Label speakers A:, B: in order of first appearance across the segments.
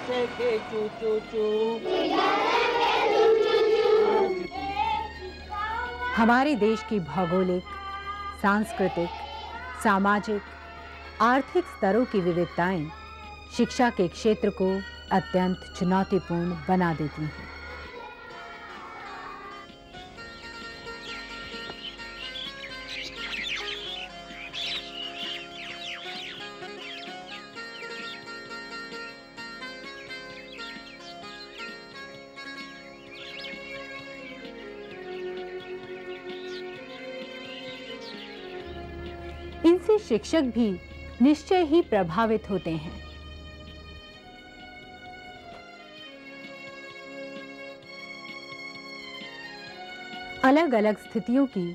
A: के चू चू चू।
B: हमारे देश की भौगोलिक, सांस्कृतिक, सामाजिक, आर्थिक स्तरों की विविधताएं शिक्षा के क्षेत्र को अत्यंत चुनौतीपूर्ण बना देती हैं। इनसे शिक्षक भी निश्चय ही प्रभावित होते हैं। अलग अलग स्थितियों की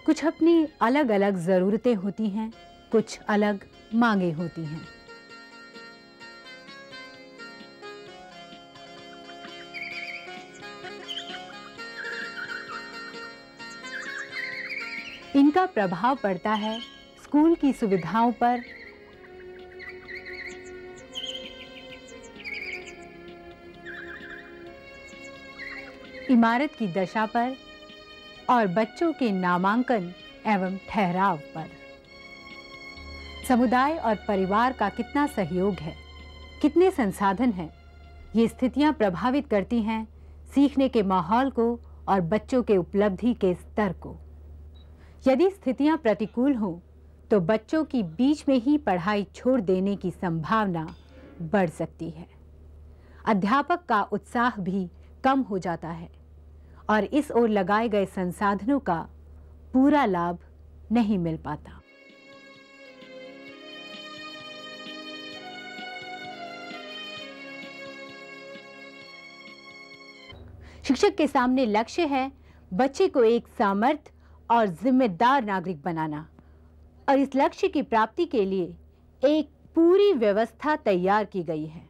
B: कुछ अपनी अलग अलग जरूरतें होती हैं, कुछ अलग मांगे होती हैं। इनका प्रभाव पड़ता है स्कूल की सुविधाओं पर, इमारत की दशा पर और बच्चों के नामांकन एवं ठहराव पर। समुदाय और परिवार का कितना सहयोग है, कितने संसाधन हैं, ये स्थितियां प्रभावित करती हैं सीखने के माहौल को और बच्चों के उपलब्धि के स्तर को। यदि स्थितियां प्रतिकूल हों तो बच्चों की बीच में ही पढ़ाई छोड़ देने की संभावना बढ़ सकती है। अध्यापक का उत्साह भी कम हो जाता है और इस ओर लगाए गए संसाधनों का पूरा लाभ नहीं मिल पाता। शिक्षक के सामने लक्ष्य है बच्चे को एक समर्थ और जिम्मेदार नागरिक बनाना, और इस लक्ष्य की प्राप्ति के लिए एक पूरी व्यवस्था तैयार की गई है।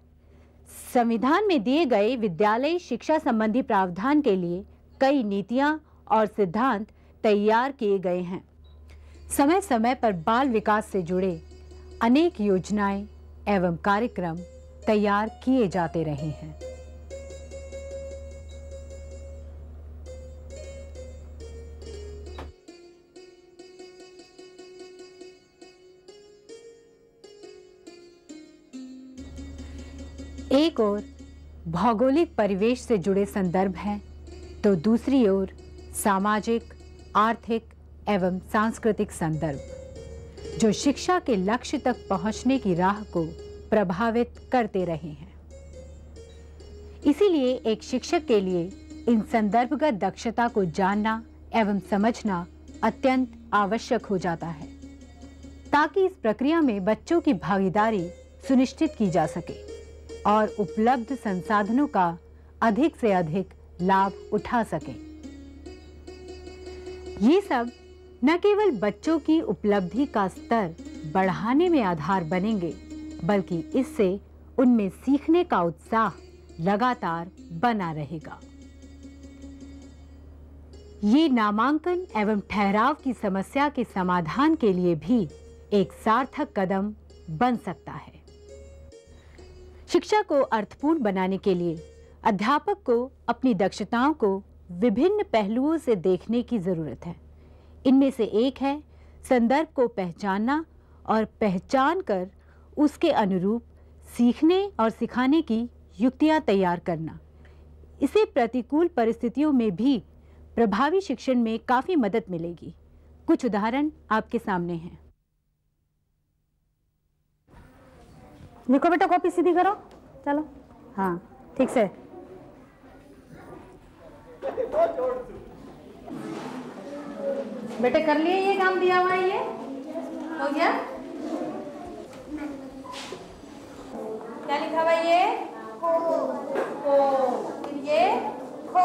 B: संविधान में दिए गए विद्यालय शिक्षा संबंधी प्रावधान के लिए कई नीतियां और सिद्धांत तैयार किए गए हैं। समय समय पर बाल विकास से जुड़े अनेक योजनाएं एवं कार्यक्रम तैयार किए जाते रहे हैं। एक ओर भौगोलिक परिवेश से जुड़े संदर्भ हैं, तो दूसरी ओर सामाजिक, आर्थिक एवं सांस्कृतिक संदर्भ जो शिक्षा के लक्ष्य तक पहुंचने की राह को प्रभावित करते रहे हैं। इसीलिए एक शिक्षक के लिए इन संदर्भगत दक्षता को जानना एवं समझना अत्यंत आवश्यक हो जाता है, ताकि इस प्रक्रिया में बच्चों की भागीदारी सुनिश्चित की जा सके और उपलब्ध संसाधनों का अधिक से अधिक लाभ उठा सकें। ये सब न केवल बच्चों की उपलब्धि का स्तर बढ़ाने में आधार बनेंगे, बल्कि इससे उनमें सीखने का उत्साह लगातार बना रहेगा। ये नामांकन एवं ठहराव की समस्या के समाधान के लिए भी एक सार्थक कदम बन सकता है। शिक्षा को अर्थपूर्ण बनाने के लिए अध्यापक को अपनी दक्षताओं को विभिन्न पहलुओं से देखने की जरूरत है। इनमें से एक है संदर्भ को पहचानना और पहचान कर उसके अनुरूप सीखने और सिखाने की युक्तियां तैयार करना। इसे प्रतिकूल परिस्थितियों में भी प्रभावी शिक्षण में काफी मदद मिलेगी। कुछ उदाहरण आपके सामने हैं।
C: देखो बेटा, कॉपी सीधी करो, चलो। हाँ, ठीक से। बेटे कर लिए ये काम दिया हुआ है, ये हो गया। क्या लिखा हुआ ये? को। फिर ये को।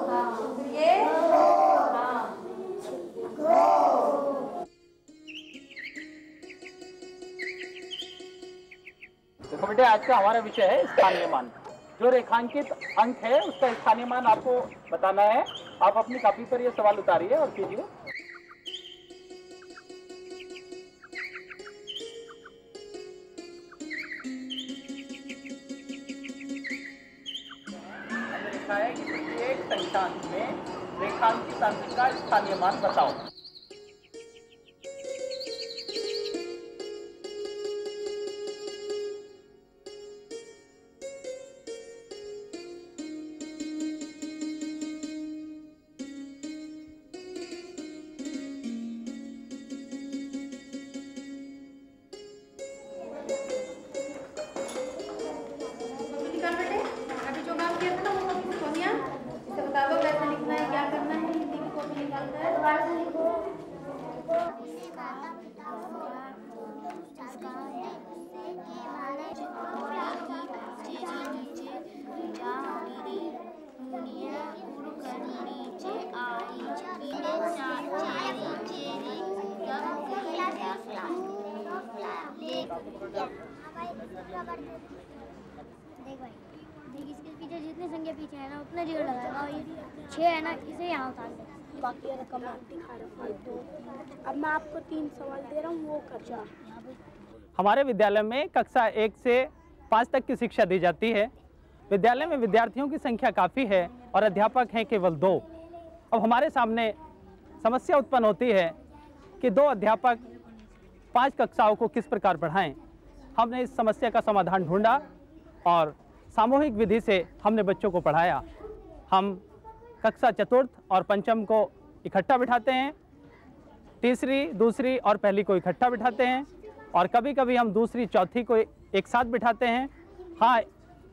C: हाँ, फिर ये हाँ।
A: देखो बेटे, आज का हमारा विषय है स्थानीय मान। जो रेखांकित अंक है उसका स्थानीय मान आपको बताना है। आप अपनी कॉपी पर ये सवाल उतारिए और कीजिए। संख्यांक में रेखांकित अंक का स्थानीय मान बताओ।
D: अभी जो काम किया था ना वो सोनिया, इसे बता दो कैसे लिखना है, क्या करना है। हिंदी की कॉपी निकालना है, दोबारा से लिखो।
E: देख भाई, देख इसके पीछे जितने संख्या पीछे है ना उतने जीरो लगाएगा, और ये 6 है ना इसे यहाँ उतार दे, बाकी रकम दिखा रहा हूँ। तो अब मैं आपको 3 सवाल दे रहा हूँ, वो कर जाओ।
A: हमारे विद्यालय में कक्षा 1 से 5 तक की शिक्षा दी जाती है। विद्यालय में विद्यार्थियों की संख्या काफ़ी है और अध्यापक हैं केवल 2। अब हमारे सामने समस्या उत्पन्न होती है कि 2 अध्यापक 5 कक्षाओं को किस प्रकार पढ़ाएं। हमने इस समस्या का समाधान ढूंढा और सामूहिक विधि से हमने बच्चों को पढ़ाया। हम कक्षा 4th और 5वीं को इकट्ठा बिठाते हैं, तीसरी, दूसरी और पहली को इकट्ठा बिठाते हैं, और कभी कभी हम दूसरी, चौथी को एक साथ बिठाते हैं। हाँ,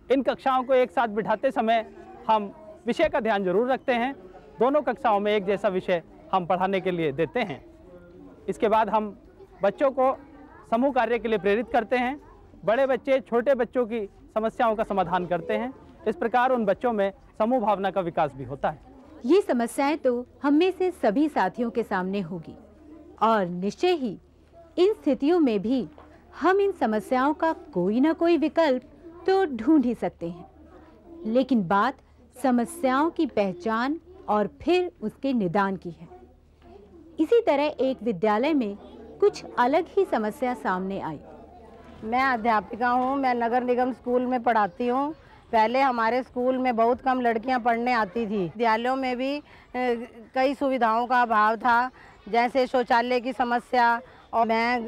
A: इन कक्षाओं को एक साथ बिठाते समय हम विषय का ध्यान जरूर रखते हैं। दोनों कक्षाओं में एक जैसा विषय हम पढ़ाने के लिए देते हैं। इसके बाद हम बच्चों को समूह कार्य के लिए प्रेरित करते हैं। बड़े बच्चे छोटे बच्चों की समस्याओं का समाधान करते हैं। इस प्रकार उन बच्चों में समूह भावना का विकास भी होता है।
B: ये समस्याएं तो हम में से सभी साथियों के सामने होगी, और निश्चय ही इन स्थितियों में भी हम इन समस्याओं का कोई ना कोई विकल्प तो ढूंढ ही सकते हैं। लेकिन बात समस्याओं की पहचान और फिर उसके निदान की है। इसी तरह एक विद्यालय में कुछ अलग ही समस्या सामने आई।
F: मैं अध्यापिका हूँ, मैं नगर निगम स्कूल में पढ़ाती हूँ। पहले हमारे स्कूल में बहुत कम लड़कियाँ पढ़ने आती थी। विद्यालयों में भी कई सुविधाओं का अभाव था, जैसे शौचालय की समस्या। और मैं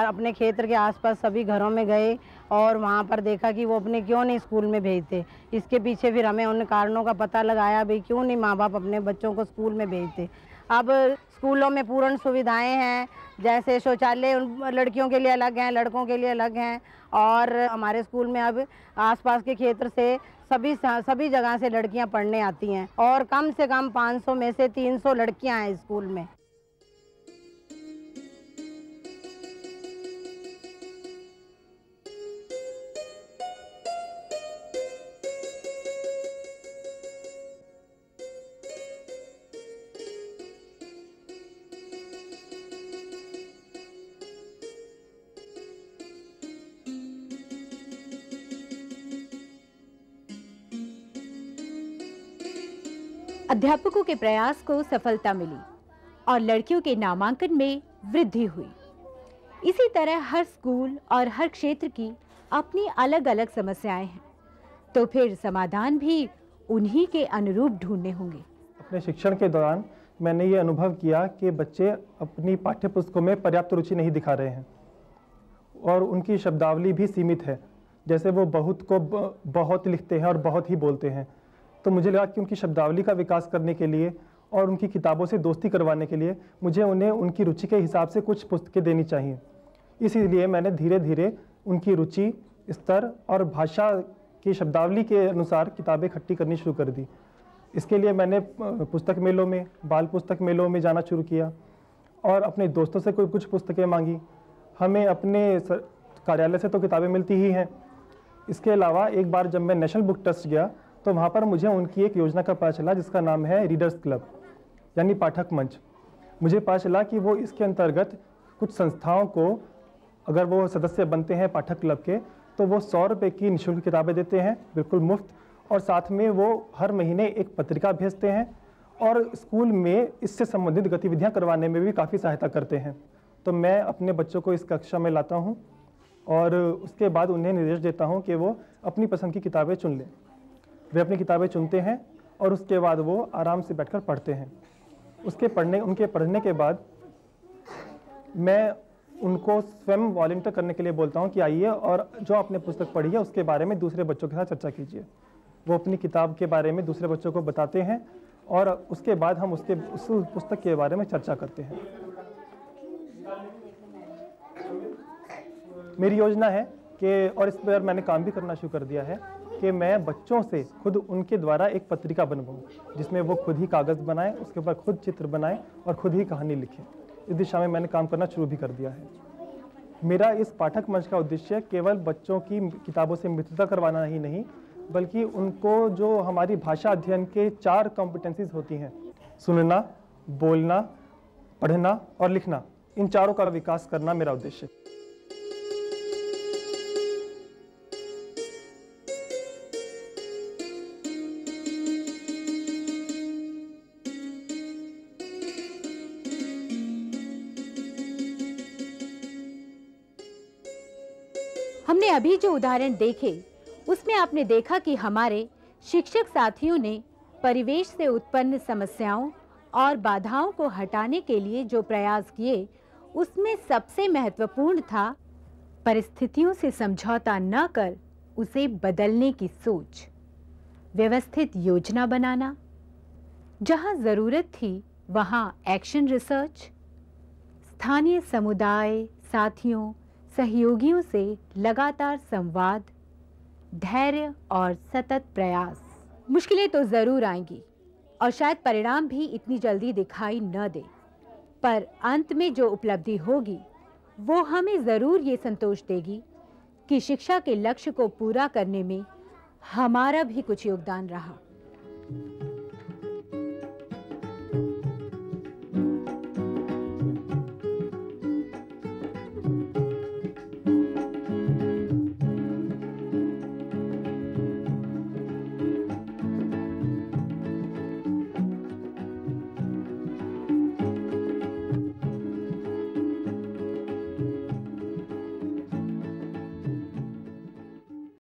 F: अपने क्षेत्र के आसपास सभी घरों में गए और वहाँ पर देखा कि वो अपने क्यों नहीं स्कूल में भेजते। इसके पीछे फिर हमें उन कारणों का पता लगाया, भाई क्यों नहीं माँ बाप अपने बच्चों को स्कूल में भेजते। अब स्कूलों में पूर्ण सुविधाएं हैं, जैसे शौचालय लड़कियों के लिए अलग हैं, लड़कों के लिए अलग हैं। और हमारे स्कूल में अब आसपास के क्षेत्र से सभी जगह से लड़कियां पढ़ने आती हैं, और कम से कम 500 में से 300 लड़कियां हैं स्कूल में।
B: अध्यापकों के प्रयास को सफलता मिली और लड़कियों के नामांकन में वृद्धि हुई। इसी तरह हर स्कूल और हर क्षेत्र की अपनी अलग अलग समस्याएं हैं, तो फिर समाधान भी उन्हीं के अनुरूप ढूंढने होंगे।
G: अपने शिक्षण के दौरान मैंने ये अनुभव किया कि बच्चे अपनी पाठ्य पुस्तकों में पर्याप्त रुचि नहीं दिखा रहे हैं और उनकी शब्दावली भी सीमित है। जैसे वो बहुत को बहुत लिखते हैं और बहुत ही बोलते हैं। तो मुझे लगा कि उनकी शब्दावली का विकास करने के लिए और उनकी किताबों से दोस्ती करवाने के लिए मुझे उन्हें उनकी रुचि के हिसाब से कुछ पुस्तकें देनी चाहिए। इसीलिए मैंने धीरे धीरे उनकी रुचि, स्तर और भाषा की शब्दावली के अनुसार किताबें इकट्ठी करनी शुरू कर दी। इसके लिए मैंने पुस्तक मेलों में, बाल पुस्तक मेलों में जाना शुरू किया और अपने दोस्तों से कुछ पुस्तकें मांगी। हमें अपने कार्यालय से तो किताबें मिलती ही हैं। इसके अलावा एक बार जब मैं नेशनल बुक ट्रस्ट गया तो वहाँ पर मुझे उनकी एक योजना का पता चला जिसका नाम है रीडर्स क्लब, यानी पाठक मंच। मुझे पता चला कि वो इसके अंतर्गत कुछ संस्थाओं को, अगर वो सदस्य बनते हैं पाठक क्लब के, तो वो 100 रुपये की निःशुल्क किताबें देते हैं, बिल्कुल मुफ्त, और साथ में वो हर महीने एक पत्रिका भेजते हैं और स्कूल में इससे संबंधित गतिविधियाँ करवाने में भी काफ़ी सहायता करते हैं। तो मैं अपने बच्चों को इस कक्षा में लाता हूँ और उसके बाद उन्हें निर्देश देता हूँ कि वो अपनी पसंद की किताबें चुन लें। वे अपनी किताबें चुनते हैं और उसके बाद वो आराम से बैठकर पढ़ते हैं। उनके पढ़ने के बाद मैं उनको स्वयं वॉलंटियर करने के लिए बोलता हूँ कि आइए और जो आपने पुस्तक पढ़ी है उसके बारे में दूसरे बच्चों के साथ चर्चा कीजिए। वो अपनी किताब के बारे में दूसरे बच्चों को बताते हैं और उसके बाद हम उस पुस्तक के बारे में चर्चा करते हैं। मेरी योजना है कि, और इस पर मैंने काम भी करना शुरू कर दिया है, कि मैं बच्चों से खुद उनके द्वारा एक पत्रिका बनवाऊँ जिसमें वो खुद ही कागज़ बनाएं, उसके ऊपर खुद चित्र बनाएं और खुद ही कहानी लिखें। इस दिशा में मैंने काम करना शुरू भी कर दिया है। मेरा इस पाठक मंच का उद्देश्य केवल बच्चों की किताबों से मित्रता करवाना ही नहीं, बल्कि उनको जो हमारी भाषा अध्ययन के 4 कॉम्पिटेंसीज होती हैं, सुनना, बोलना, पढ़ना और लिखना, इन चारों का विकास करना मेरा उद्देश्य है।
B: हमने अभी जो उदाहरण देखे उसमें आपने देखा कि हमारे शिक्षक साथियों ने परिवेश से उत्पन्न समस्याओं और बाधाओं को हटाने के लिए जो प्रयास किए उसमें सबसे महत्वपूर्ण था परिस्थितियों से समझौता न कर उसे बदलने की सोच, व्यवस्थित योजना बनाना, जहां जरूरत थी वहां एक्शन रिसर्च, स्थानीय समुदाय साथियों सहयोगियों से लगातार संवाद, धैर्य और सतत प्रयास। मुश्किलें तो जरूर आएंगी और शायद परिणाम भी इतनी जल्दी दिखाई न दे, पर अंत में जो उपलब्धि होगी वो हमें जरूर ये संतोष देगी कि शिक्षा के लक्ष्य को पूरा करने में हमारा भी कुछ योगदान रहा।